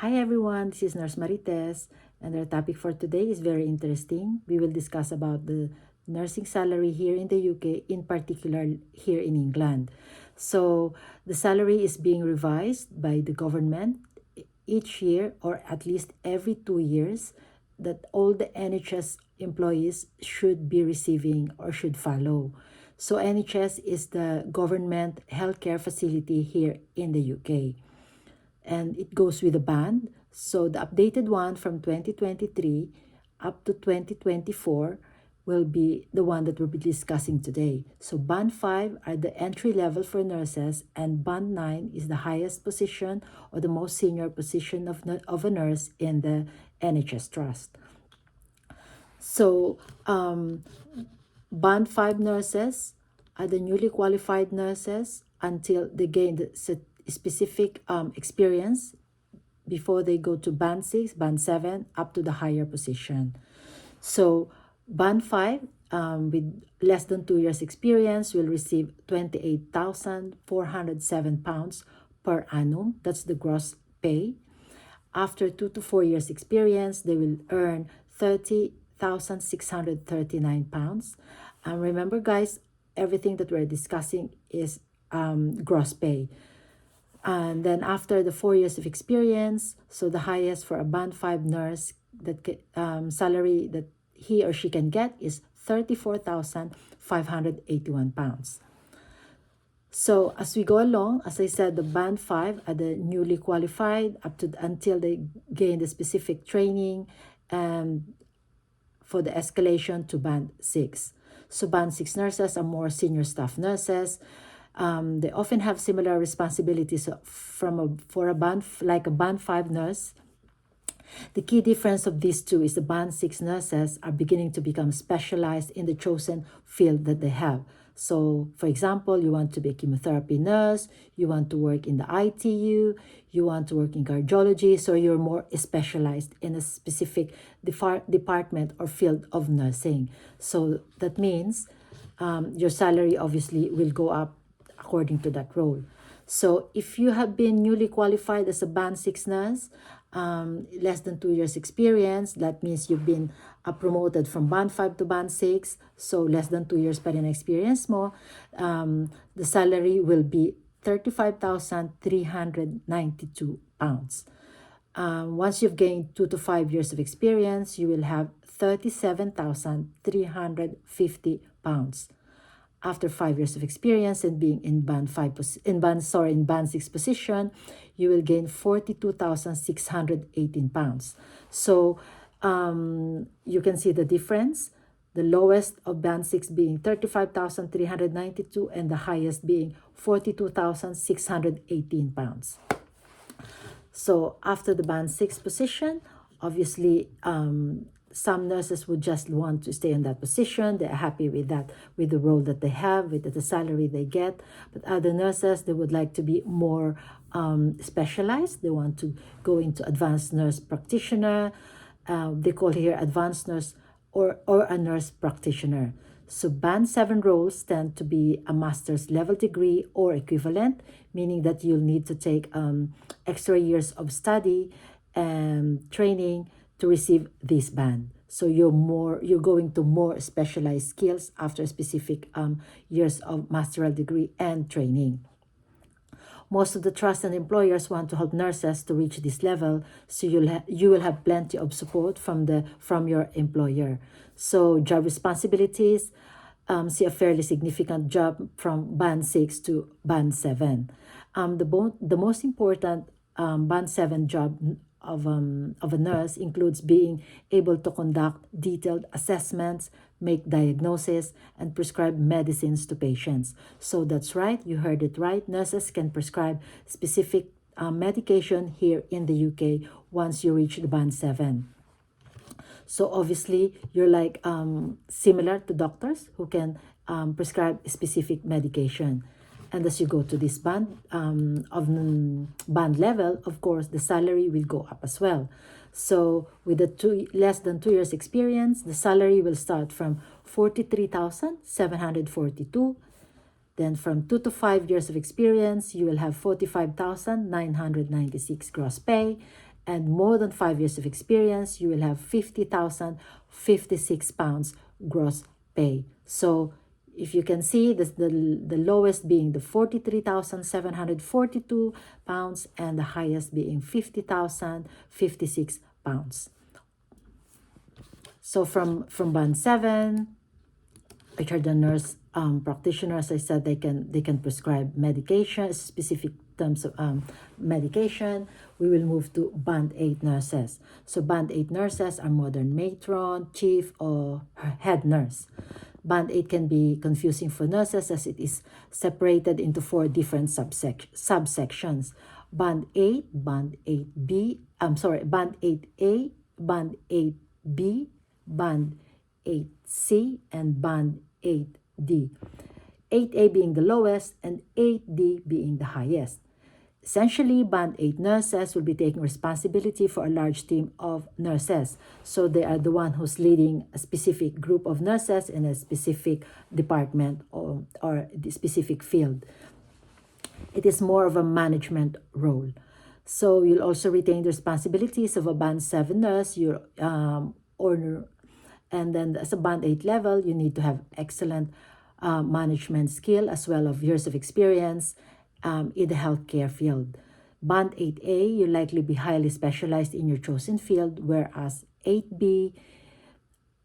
Hi everyone, this is Nurse Marites, and our topic for today is very interesting. We will discuss about the nursing salary here in the UK, in particular here in England. So the salary is being revised by the government each year, or at least every 2 years, that all the NHS employees should be receiving or should follow. So NHS is the government healthcare facility here in the UK, and it goes with a band. So the updated one from 2023 up to 2024 will be the one that we'll be discussing today. So band 5 are the entry level for nurses, and band 9 is the highest position or the most senior position of a nurse in the NHS trust. So band 5 nurses are the newly qualified nurses until they gain the specific experience before they go to band 6, band 7, up to the higher position. So band 5 with less than 2 years experience will receive £28,407 per annum. That's the gross pay. After 2 to 4 years experience, they will earn £30,639. Remember guys, everything that we're discussing is gross pay. And then after the 4 years of experience, so the highest for a band 5 nurse that salary that he or she can get is £34,581. So as we go along, as I said, the band 5 are the newly qualified up to until they gain the specific training and for the escalation to band 6. So band 6 nurses are more senior staff nurses. They often have similar responsibilities for a band like a band 5 nurse. The key difference of these two is the band 6 nurses are beginning to become specialized in the chosen field that they have. So, for example, you want to be a chemotherapy nurse, you want to work in the ITU, you want to work in cardiology, so you're more specialized in a specific department or field of nursing. So that means your salary obviously will go up according to that role. So if you have been newly qualified as a band 6 nurse, less than 2 years experience, that means you've been promoted from band 5 to band 6, so less than 2 years pa rin experience mo, the salary will be £35,392. Once you've gained 2 to 5 years of experience, you will have £37,350. After 5 years of experience and being in band 6 position, you will gain £42,618. So you can see the difference. The lowest of band 6 being 35,392 and the highest being 42,618 pounds. So after the band 6 position, obviously some nurses would just want to stay in that position. They're happy with that, with the role that they have, with the salary they get. But other nurses, they would like to be more specialized. They want to go into advanced nurse practitioner. They call here advanced nurse or a nurse practitioner. So band 7 roles tend to be a master's level degree or equivalent, meaning that you'll need to take extra years of study and training to receive this band. So you're going to more specialized skills after specific years of master's degree and training. Most of the trust and employers want to help nurses to reach this level, so you will have plenty of support from your employer. So job responsibilities, see a fairly significant job from band 6 to band 7. The most important band 7 job of a nurse includes being able to conduct detailed assessments, make diagnoses, and prescribe medicines to patients. So that's right, you heard it right. Nurses can prescribe specific medication here in the UK once you reach the band 7. So obviously, you're like similar to doctors who can prescribe specific medication. And as you go to this band band level, of course, the salary will go up as well. So with the less than 2 years experience, the salary will start from 43,742. Then from 2 to 5 years of experience, you will have 45,996 gross pay. and more than 5 years of experience, you will have 50,056 pounds gross pay. So if you can see, the lowest being the 43,742 pounds and the highest being 50,056 pounds. So from band 7, which are the nurse practitioners, I said they can prescribe medication, specific terms of medication. We will move to band 8 nurses. So band 8 nurses are modern matron, chief, or head nurse. Band 8 can be confusing for nurses as it is separated into 4 different subsections. Band 8, Band 8B, Band 8A, Band 8B, Band 8C, and Band 8D. 8A being the lowest and 8D being the highest. Essentially, Band 8 nurses will be taking responsibility for a large team of nurses. So they are the one who's leading a specific group of nurses in a specific department or the specific field. It is more of a management role. So you'll also retain the responsibilities of a Band 7 nurse, and then as a Band 8 level, you need to have excellent management skill as well as years of experience in the healthcare field. Band 8A, you'll likely be highly specialized in your chosen field, whereas 8B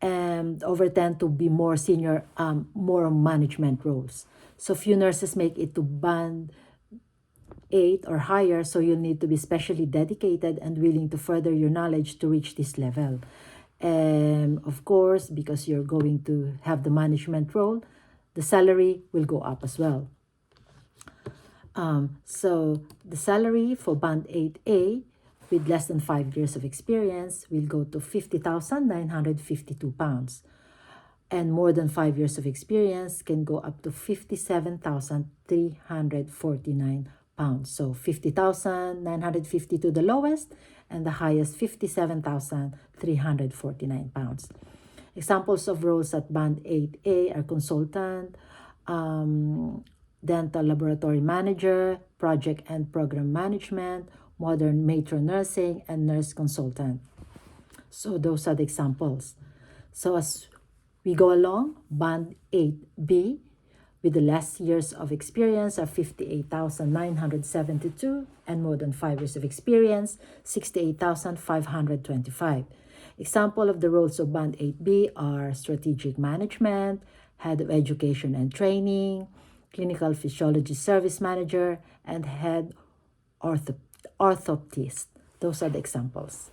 over tend to be more senior, more management roles. So few nurses make it to Band 8 or higher, so you'll need to be specially dedicated and willing to further your knowledge to reach this level. Of course, because you're going to have the management role, the salary will go up as well. So the salary for Band 8A with less than 5 years of experience will go to 50,952 pounds. And more than 5 years of experience can go up to 57,349 pounds. So 50,952 the lowest, and the highest 57,349 pounds. Examples of roles at Band 8A are consultant, dental laboratory manager, project and program management, modern matron nursing, and nurse consultant. So those are the examples. So as we go along, Band 8B with the less years of experience are 58,972, and more than 5 years of experience, 68,525. Example of the roles of Band 8B are strategic management, head of education and training, clinical physiology service manager, and head orthoptist. Those are the examples.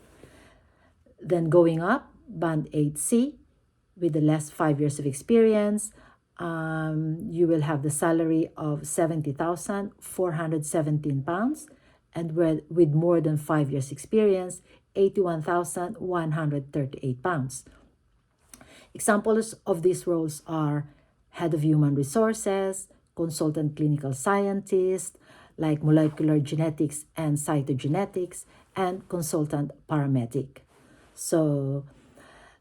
Then going up, Band 8C, with the last 5 years of experience, you will have the salary of 70,417 pounds, and with more than 5 years experience, 81,138 pounds. Examples of these roles are head of human resources, consultant clinical scientist, like molecular genetics and cytogenetics, and consultant paramedic. So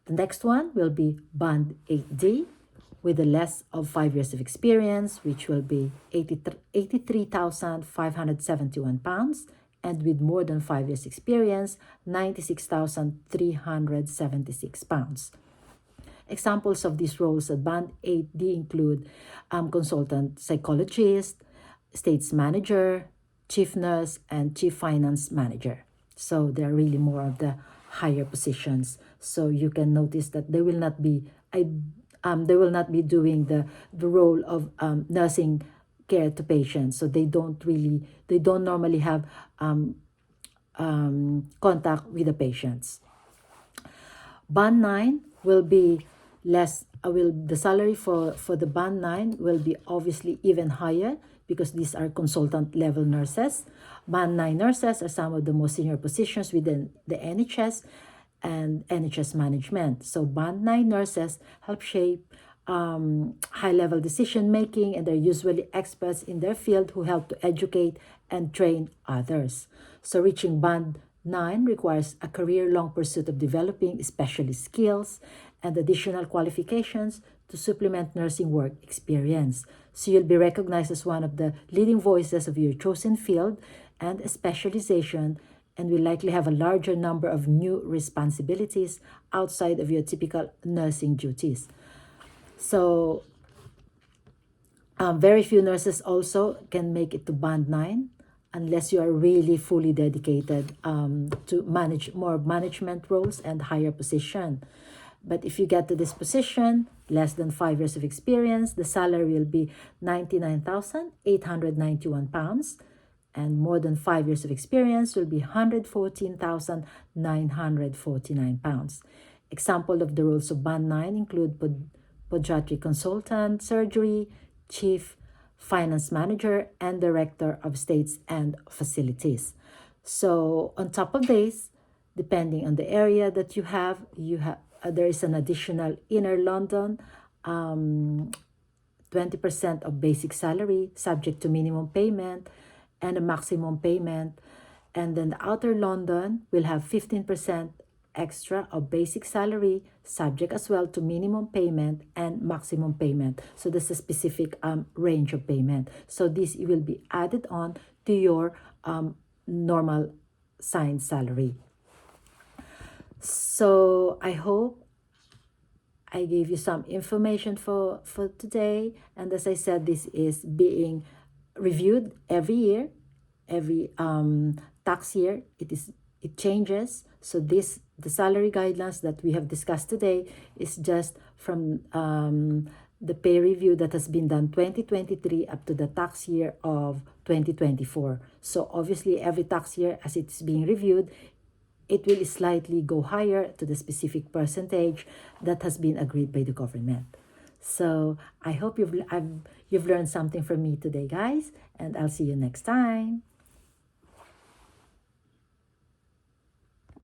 the next one will be Band 8D with the less of 5 years of experience, which will be 83,571 pounds, and with more than 5 years experience, 96,376 pounds. Examples of these roles at Band 8D include consultant psychologist, estates manager, chief nurse, and chief finance manager. So they're really more of the higher positions. So you can notice that they will not be doing the role of nursing care to patients. So they don't normally have contact with the patients. Band 9 will be less. The salary for the Band 9 will be obviously even higher because these are consultant level nurses. Band 9 nurses are some of the most senior positions within the NHS and NHS management. So Band 9 nurses help shape high-level decision-making, and they're usually experts in their field who help to educate and train others. So reaching Band 9 requires a career-long pursuit of developing specialist skills and additional qualifications to supplement nursing work experience. So you'll be recognized as one of the leading voices of your chosen field and specialization, and will likely have a larger number of new responsibilities outside of your typical nursing duties. So very few nurses also can make it to band 9 unless you are really fully dedicated to manage more management roles and higher position. But if you get to this position, less than 5 years of experience, the salary will be £99,891, and more than 5 years of experience will be £114,949. Example of the roles of band 9 include podiatric consultant, surgery, chief finance manager, and director of estates and facilities. So on top of this, depending on the area that you have there is an additional inner London 20% of basic salary subject to minimum payment and a maximum payment. And then the outer London will have 15% extra of basic salary subject as well to minimum payment and maximum payment. So there's a specific range of payment. So this will be added on to your normal signed salary. So I hope I gave you some information for today. And as I said, this is being reviewed every year, every tax year. It changes. So the salary guidelines that we have discussed today is just from the pay review that has been done 2023 up to the tax year of 2024. So obviously every tax year as it's being reviewed, it will slightly go higher to the specific percentage that has been agreed by the government. So I hope you've learned something from me today, guys, and I'll see you next time.